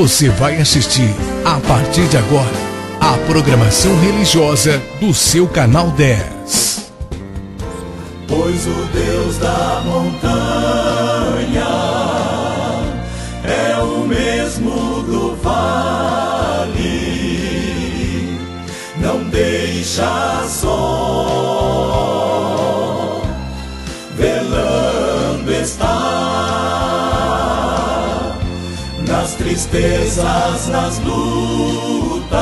Você vai assistir, a partir de agora, a programação religiosa do seu canal 10. Pois o Deus da montanha é o mesmo do vale, não deixa só, velando está nas tristezas, nas lutas,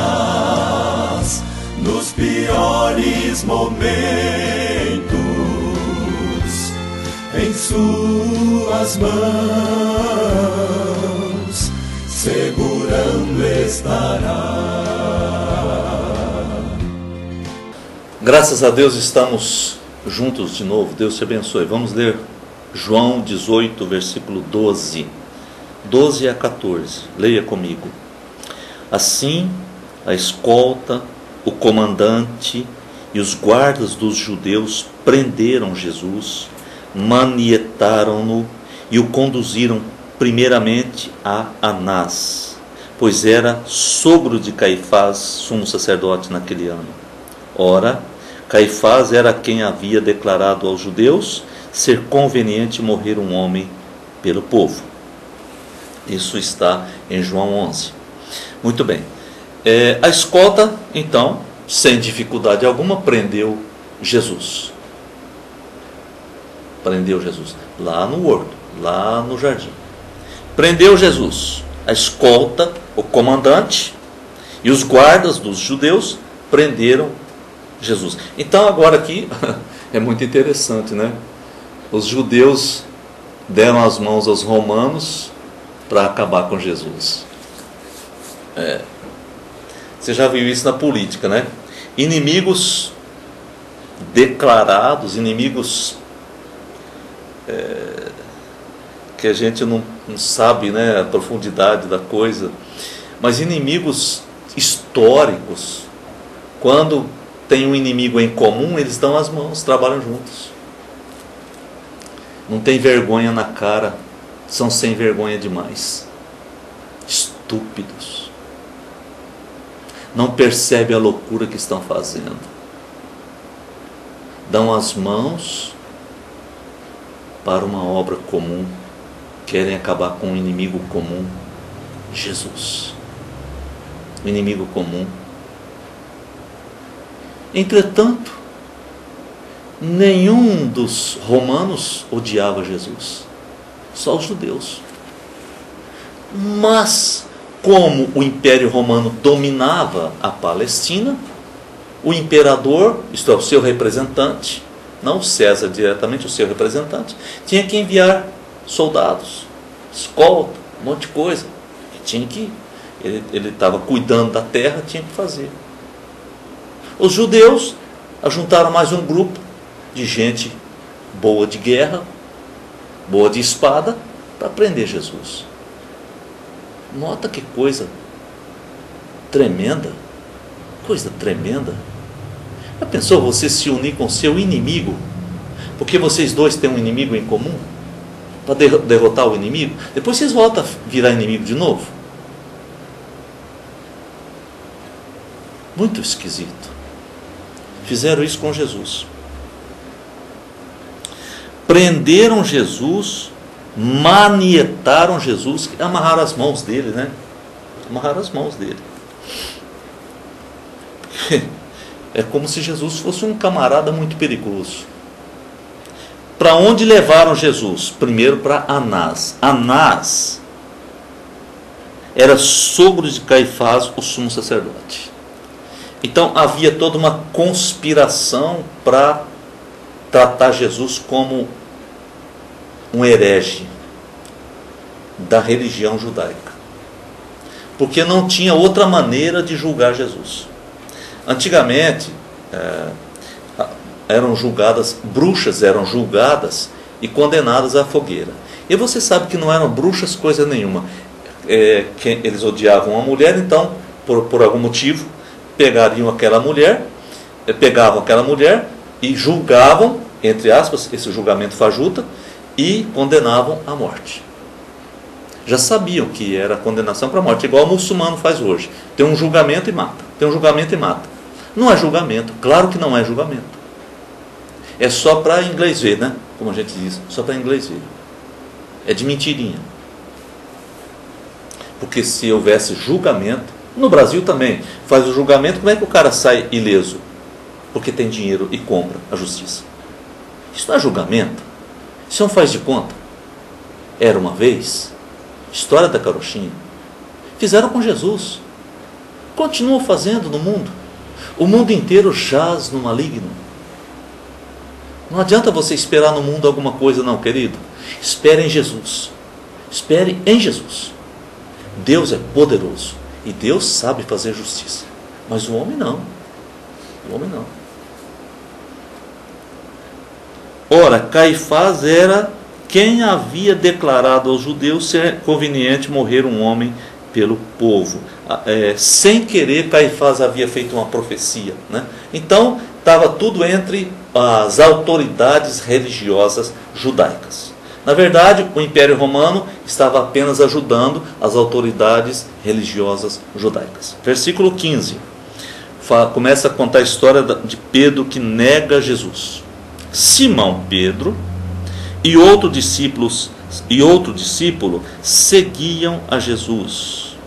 nos piores momentos, em suas mãos segurando estará. Graças a Deus estamos juntos de novo. Deus te abençoe. Vamos ler João 18, versículo 12 a 14. Leia comigo. Assim, a escolta, o comandante e os guardas dos judeus prenderam Jesus, manietaram-no e o conduziram primeiramente a Anás, pois era sogro de Caifás, sumo sacerdote naquele ano. Ora, Caifás era quem havia declarado aos judeus ser conveniente morrer um homem pelo povo. Isso está em João 11. Muito bem. A escolta, então, sem dificuldade alguma, prendeu Jesus. Prendeu Jesus lá no horto, lá no jardim. Prendeu Jesus. A escolta, o comandante e os guardas dos judeus prenderam Jesus. Então agora aqui é muito interessante, né? Os judeus deram as mãos aos romanos para acabar com Jesus. Você já viu isso na política, né? Inimigos declarados, inimigos que a gente não sabe, né, a profundidade da coisa, mas inimigos históricos, quando tem um inimigo em comum, eles dão as mãos, trabalham juntos. Não tem vergonha na cara, são sem vergonha demais. Estúpidos. Não percebe a loucura que estão fazendo. Dão as mãos para uma obra comum. Querem acabar com um inimigo comum, Jesus. O inimigo comum. Entretanto, nenhum dos romanos odiava Jesus. Só os judeus. Mas, como o Império Romano dominava a Palestina, o imperador, isto é, o seu representante, não César diretamente, o seu representante, tinha que enviar soldados, escolta, um monte de coisa. Tinha que ir. Ele estava cuidando da terra, tinha que fazer. Os judeus ajuntaram mais um grupo de gente boa de guerra, boa de espada, para prender Jesus. Nota que coisa tremenda. Coisa tremenda. Já pensou você se unir com seu inimigo? Porque vocês dois têm um inimigo em comum? Para derrotar o inimigo? Depois vocês voltam a virar inimigo de novo? Muito esquisito. Fizeram isso com Jesus. Prenderam Jesus, manietaram Jesus, amarraram as mãos dele, né? Amarraram as mãos dele. É como se Jesus fosse um camarada muito perigoso. Para onde levaram Jesus? Primeiro para Anás. Anás era sogro de Caifás, o sumo sacerdote. Então havia toda uma conspiração para tratar Jesus como um herege da religião judaica. Porque não tinha outra maneira de julgar Jesus. Antigamente, bruxas eram julgadas e condenadas à fogueira. E você sabe que não eram bruxas coisa nenhuma. Eles odiavam a mulher, então, por algum motivo, pegavam aquela mulher e julgavam, entre aspas, esse julgamento fajuta, e condenavam à morte. Já sabiam que era condenação para a morte, igual o muçulmano faz hoje. Tem um julgamento e mata. Tem um julgamento e mata. Não é julgamento, claro que não é julgamento. É só para inglês ver, né? Como a gente diz, só para inglês ver. É de mentirinha. Porque se houvesse julgamento, no Brasil também, faz o julgamento, como é que o cara sai ileso? Porque tem dinheiro e compra a justiça. Isso não é julgamento. Isso não faz de conta. Era uma vez, história da carochinha. Fizeram com Jesus. Continuam fazendo no mundo. O mundo inteiro jaz no maligno. Não adianta você esperar no mundo alguma coisa não, querido. Espere em Jesus. Espere em Jesus. Deus é poderoso. E Deus sabe fazer justiça. Mas o homem não. O homem não. Ora, Caifás era quem havia declarado aos judeus ser conveniente morrer um homem pelo povo. Sem querer, Caifás havia feito uma profecia, né? Então, estava tudo entre as autoridades religiosas judaicas. Na verdade, o Império Romano estava apenas ajudando as autoridades religiosas judaicas. Versículo 15. Começa a contar a história de Pedro que nega Jesus. Simão Pedro e outro discípulo seguiam a Jesus.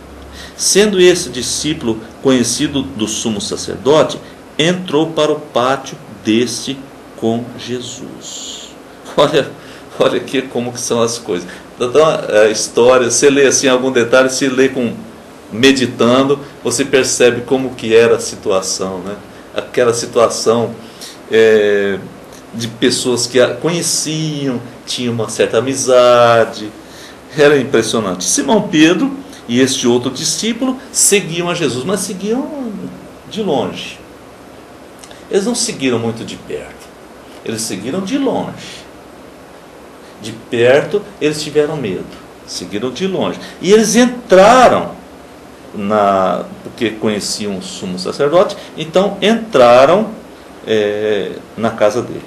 Sendo esse discípulo conhecido do sumo sacerdote, entrou para o pátio deste com Jesus. Olha aqui como que são as coisas. Então, a história, você lê assim algum detalhe, se lê meditando, você percebe como que era a situação, né? Aquela situação de pessoas que a conheciam, tinham uma certa amizade, era impressionante. Simão Pedro e este outro discípulo seguiam a Jesus, mas seguiam de longe. Eles não seguiram muito de perto, eles seguiram de longe. De perto eles tiveram medo, seguiram de longe. E eles entraram, porque conheciam o sumo sacerdote, então entraram na casa dele.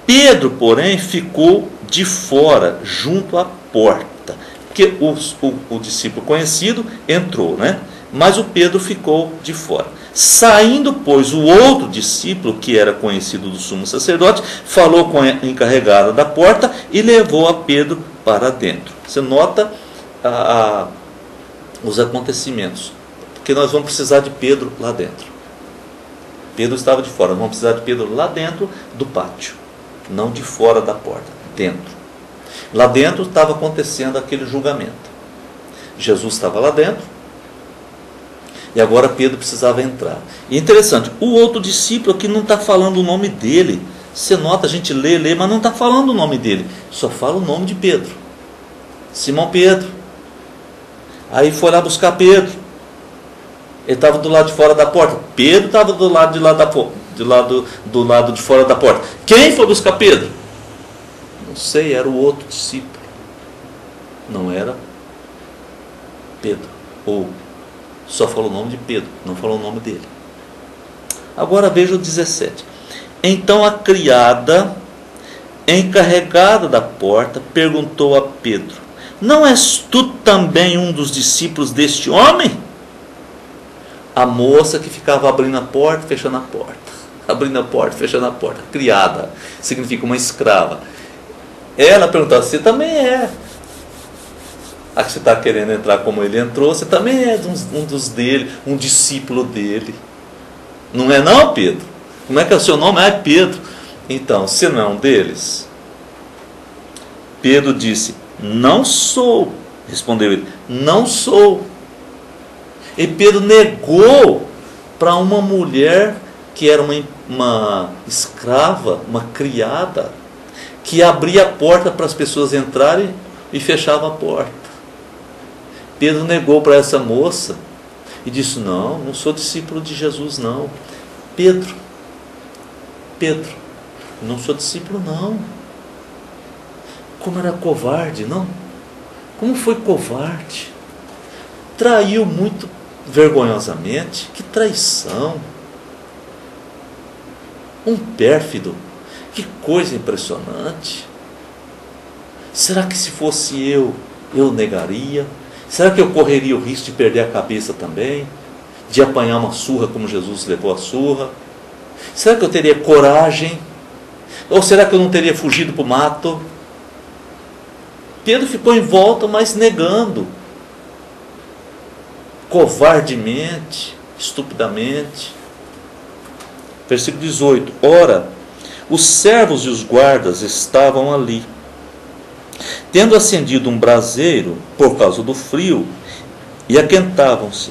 Pedro, porém, ficou de fora, junto à porta, porque o discípulo conhecido entrou, né? Mas o Pedro ficou de fora. Saindo, pois, o outro discípulo, que era conhecido do sumo sacerdote, falou com a encarregada da porta e levou a Pedro para dentro. Você nota os acontecimentos, porque nós vamos precisar de Pedro lá dentro. Pedro estava de fora, nós vamos precisar de Pedro lá dentro do pátio, não de fora da porta, dentro. Lá dentro estava acontecendo aquele julgamento. Jesus estava lá dentro, e agora Pedro precisava entrar. E é interessante, o outro discípulo aqui não está falando o nome dele. Você nota, a gente lê, mas não está falando o nome dele. Só fala o nome de Pedro. Simão Pedro. Aí foi lá buscar Pedro. Ele estava do lado de fora da porta. Pedro estava do lado de fora da porta. Quem foi buscar Pedro? Não sei, era o outro discípulo. Não era Pedro. Ou só falou o nome de Pedro, não falou o nome dele. Agora veja o 17. Então a criada, encarregada da porta, perguntou a Pedro: não és tu também um dos discípulos deste homem? A moça que ficava abrindo a porta, fechando a porta. Abrindo a porta, fechando a porta. Criada, significa uma escrava. Ela perguntou: você também é? A que você está querendo entrar como ele entrou, você também é um dos dele, um discípulo dele. Não é não, Pedro? Como é que é o seu nome? É Pedro. Então, se não é um deles. Pedro disse: não sou. Respondeu ele: não sou. E Pedro negou para uma mulher que era uma escrava, uma criada, que abria a porta para as pessoas entrarem e fechava a porta. Pedro negou para essa moça e disse: não sou discípulo de Jesus não. Pedro, não sou discípulo não. Como era covarde, não? Como foi covarde? Traiu muito vergonhosamente. Que traição! Um pérfido. Que coisa impressionante. Será que se fosse eu Eu negaria? Será que eu correria o risco de perder a cabeça também? De apanhar uma surra como Jesus levou a surra? Será que eu teria coragem? Ou será que eu não teria fugido para o mato? Pedro ficou em volta, mas negando. Covardemente, estupidamente. Versículo 18. Ora, os servos e os guardas estavam ali, tendo acendido um braseiro por causa do frio, e aquentavam-se.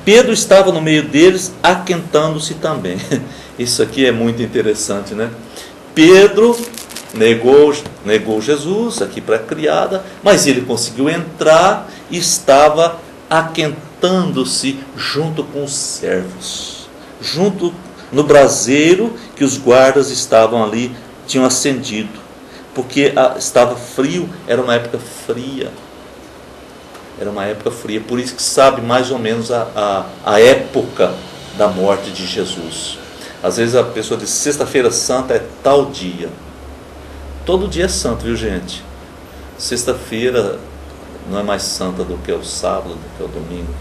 Pedro estava no meio deles, aquentando-se também. Isso aqui é muito interessante, né? Pedro negou Jesus aqui para a criada, mas ele conseguiu entrar e estava aquentando-se junto com os servos, junto no braseiro que os guardas estavam ali, tinham acendido, porque estava frio, era uma época fria. Era uma época fria, por isso que sabe mais ou menos a época da morte de Jesus. Às vezes a pessoa diz, sexta-feira santa é tal dia. Todo dia é santo, viu gente? Sexta-feira não é mais santa do que o sábado, do que o domingo.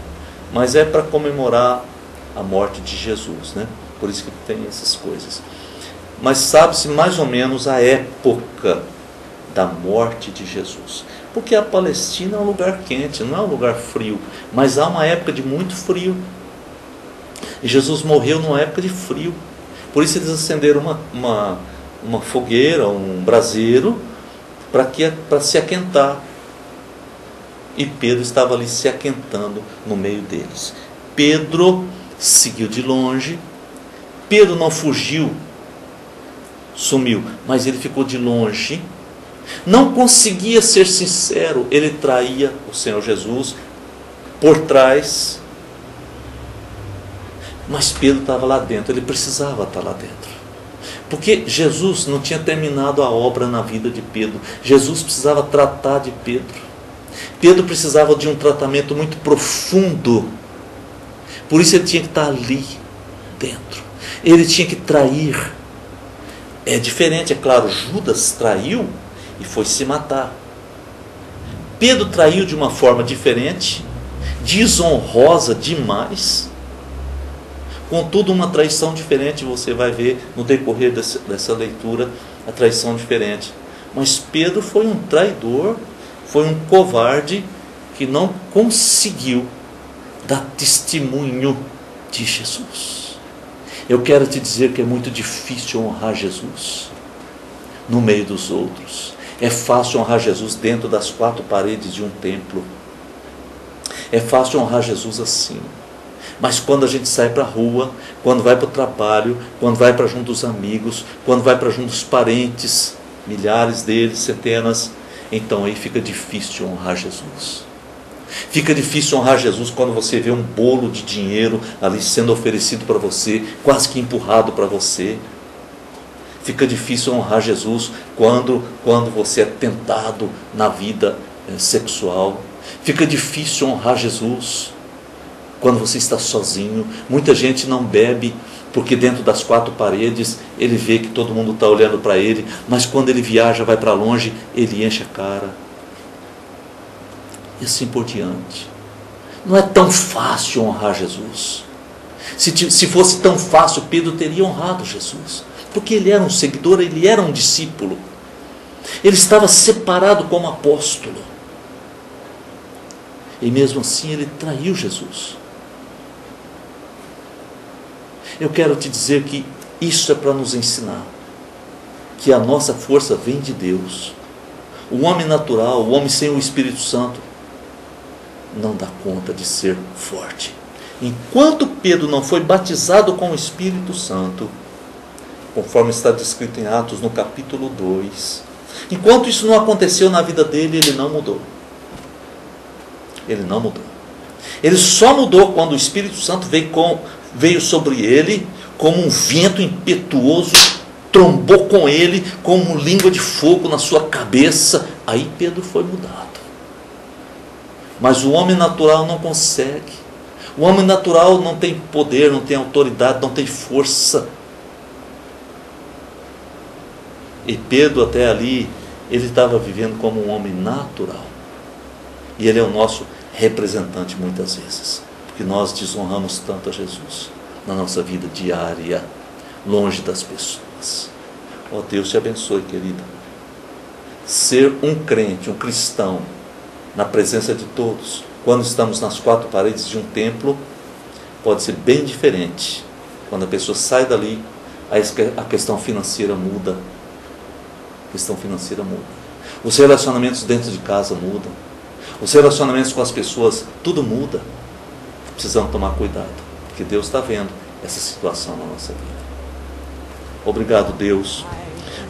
Mas é para comemorar a morte de Jesus, né? Por isso que tem essas coisas. Mas sabe-se mais ou menos a época da morte de Jesus. Porque a Palestina é um lugar quente, não é um lugar frio. Mas há uma época de muito frio. E Jesus morreu numa época de frio. Por isso eles acenderam uma fogueira, um braseiro, para se aquentar. E Pedro estava ali se aquentando no meio deles. Pedro seguiu de longe. Pedro não fugiu, sumiu, mas ele ficou de longe. Não conseguia ser sincero. Ele traía o Senhor Jesus por trás. Mas Pedro estava lá dentro, ele precisava estar lá dentro. Porque Jesus não tinha terminado a obra na vida de Pedro. Jesus precisava tratar de Pedro. Pedro precisava de um tratamento muito profundo. Por isso ele tinha que estar ali dentro. Ele tinha que trair. É diferente, é claro, Judas traiu e foi se matar. Pedro traiu de uma forma diferente, desonrosa demais. Contudo, uma traição diferente, você vai ver no decorrer dessa leitura, a traição diferente. Mas Pedro foi um traidor, foi um covarde que não conseguiu dar testemunho de Jesus. Eu quero te dizer que é muito difícil honrar Jesus no meio dos outros. É fácil honrar Jesus dentro das quatro paredes de um templo. É fácil honrar Jesus assim. Mas quando a gente sai para a rua, quando vai para o trabalho, quando vai para junto dos amigos, quando vai para junto dos parentes, milhares deles, centenas, então aí fica difícil honrar Jesus. Fica difícil honrar Jesus quando você vê um bolo de dinheiro ali sendo oferecido para você, quase que empurrado para você. Fica difícil honrar Jesus quando você é tentado na vida sexual. Fica difícil honrar Jesus quando você está sozinho. Muita gente não bebe porque dentro das quatro paredes ele vê que todo mundo está olhando para ele, mas quando ele viaja, vai para longe, ele enche a cara. E assim por diante. Não é tão fácil honrar Jesus. Se fosse tão fácil, Pedro teria honrado Jesus. Porque ele era um seguidor, ele era um discípulo. Ele estava separado como apóstolo. E mesmo assim ele traiu Jesus. Eu quero te dizer que isso é para nos ensinar que a nossa força vem de Deus. O homem natural, o homem sem o Espírito Santo, não dá conta de ser forte. Enquanto Pedro não foi batizado com o Espírito Santo, conforme está descrito em Atos no capítulo 2, enquanto isso não aconteceu na vida dele, ele não mudou. Ele não mudou. Ele só mudou quando o Espírito Santo veio sobre ele como um vento impetuoso, trombou com ele como língua de fogo na sua cabeça. Aí Pedro foi mudado. Mas o homem natural não consegue. O homem natural não tem poder, não tem autoridade, não tem força. E Pedro até ali, ele estava vivendo como um homem natural. E Ele é o nosso representante muitas vezes, porque nós desonramos tanto a Jesus na nossa vida diária, longe das pessoas. Ó, Deus te abençoe, querida. Ser um crente, um cristão, na presença de todos, quando estamos nas quatro paredes de um templo, pode ser bem diferente. Quando a pessoa sai dali, a questão financeira muda. A questão financeira muda. Os relacionamentos dentro de casa mudam. Os relacionamentos com as pessoas, tudo muda. Precisamos tomar cuidado, porque Deus está vendo essa situação na nossa vida. Obrigado, Deus,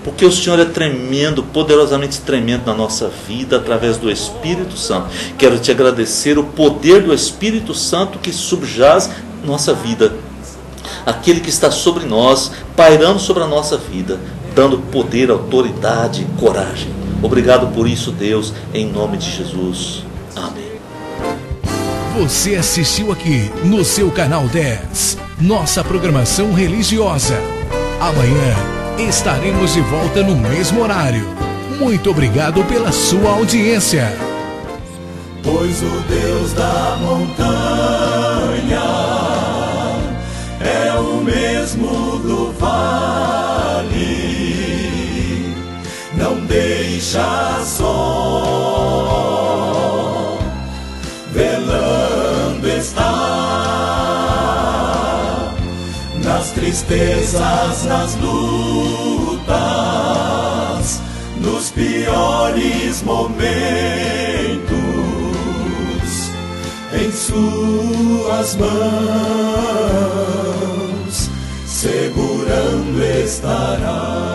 porque o Senhor é tremendo, poderosamente tremendo na nossa vida, através do Espírito Santo. Quero te agradecer o poder do Espírito Santo que subjaz nossa vida, aquele que está sobre nós, pairando sobre a nossa vida, dando poder, autoridade, coragem. Obrigado por isso, Deus, em nome de Jesus. Amém. Você assistiu aqui no seu canal 10, nossa programação religiosa. Amanhã estaremos de volta no mesmo horário. Muito obrigado pela sua audiência. Pois o Deus da montanha é o mesmo do vale, não deixa só, velando está, nas tristezas, nas lutas, nos piores momentos, em suas mãos segurando estará.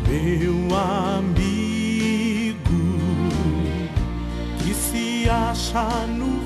Meu amigo que se acha no